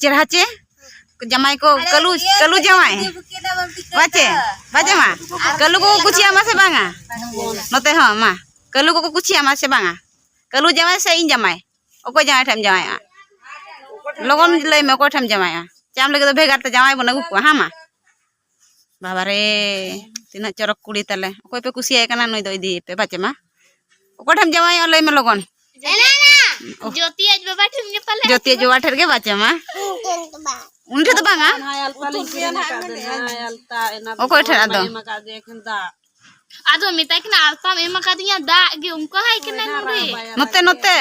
चेहरा चे जमाई को कलू कलू जमाई बाचे बाचे मा कलू को कुचिया मा से बांगा नोते हो मा कलू को कुचिया मा से बांगा कलू जमाई से इन जमाई ओको जमाई ठम जमाई लगन लई में को ठम जमाई चाम लगे तो भेगार ते जमाई बन अगु को हा मा बाबा रे तिना चरक कुड़ी तले ओको पे कुसिया कना नई दो इदी पे बाचे मा ओको ठम जमाई लई में लगन ज्योति आज बाबा ठम ने पले ज्योति जोवा ठर के बाचे मा उनके तो बांगा ओको ठर आदो आदो मिता कि ना अल्पा में मका दिया दा गे उनको हाय कि ना रे नोते नोते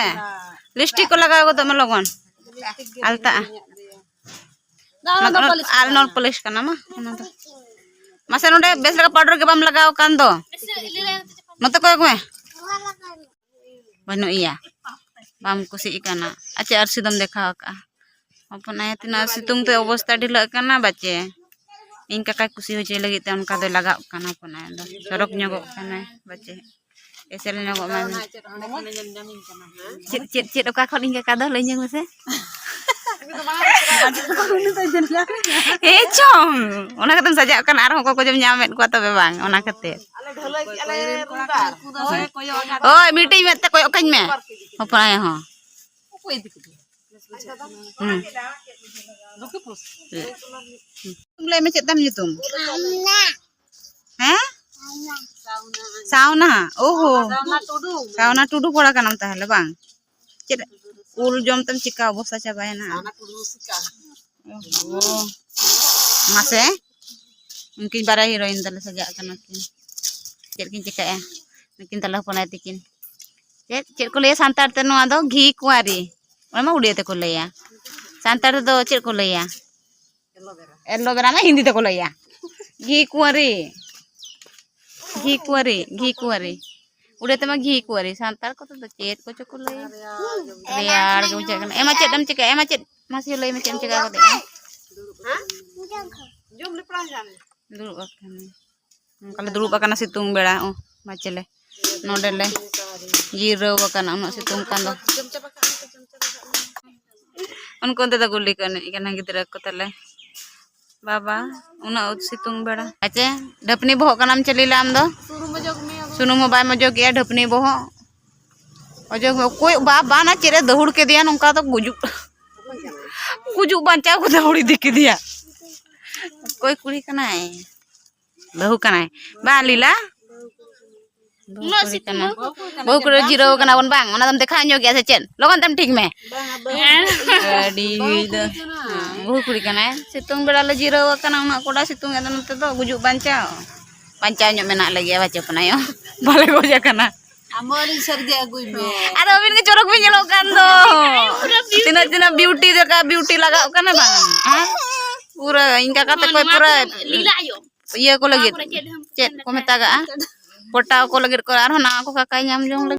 लिपस्टिक को लगाओ तो मैं लगन आलता आल नॉल पॉलिश करना मा ओना दो मासे नोडे बेस लगा पाउडर के बम लगाओ कान दो नोते को में बनो इया बम कुसी इकाना अच्छा अरसी दम देखा का अपन आया तिना सितुंग ते अवस्था ढिला काना बच्चे इन काका कुसी हो जे लगी ते उनका दे लगाओ काना अपन आया दो सरक न्योगो काना बच्चे एसेल न्योगो मा चिट चिट चिट ओका खन इन काका दो लई न्योग से ए चोम ओना कतम सजा कान आर को जम ᱧᱟᱢᱮᱫ को तबे बांग ओना कते ओय मिटी में ते कोय ओकन में अपन आया हो तुम ले में चेतम तुम हैं सावना ओहो सावना टुडू कोड़ा कानम ताहले बांग चेत उल जम तम चिका अवस्था चाबायना ओहो मासे उनकी बारा हीरोइन तले सजा काना किन चेत किन चिकाया लेकिन तले हपना तिकिन चेत को ले सांतार ते नोआ दो घी कुआरी ओमा उड़िया ते को लेया सांतार दो चेत को लेया एलोवेरा में हिंदी ते को लेया घी कुआरी उड़े ते मा घी कुआरी सांतार को तो चेत को चको लेया यार जो जगन एमा चेतम चिका एमा चेत मासी लई में चेम चिका को दे हां जोम ले प्राण जाने दुरुब अकने कल दुरुब अकना सितुंग बेड़ा ओ माचले नोडेले जीरो अकना उन सितुंग कांदो उनको ते गुली कने इकना गिदरा को तले बाबा उना सितुंग बेड़ा अच्छे ढपनी बहो कनाम चलीला आम दो सुनुम बाय मजो गया ढपनी बहो अजो कोई बा बाना चेरे दहुड़ के दिया नोंका तो गुजु बांचा को दहुड़ी दिख दिया कोई कुड़ी कनाय बहु कनाय बा लीला बहु को जीरो कना बन बांग ओना दम देखा न्यो गया से चेन लगन तम ठीक में डी द बहु कुड़ी कनाय सितुंग बेड़ा ले जीरो कना उना कोडा सितुंग एदन नते तो गुजु बांचा न्यो मेना लगे बाचे पनायो भले गोजा कना अमरी सर्दी अगुई में अरे अबिन के चोरक भी ñelo kan do tina tina beauty देखा ब्यूटी लगाओ कना बांग हां पूरा इनका कते कोई पूरा ये को लगे चेत को मेता गा पोटाव को लगे को आर ना को काका नाम जोंग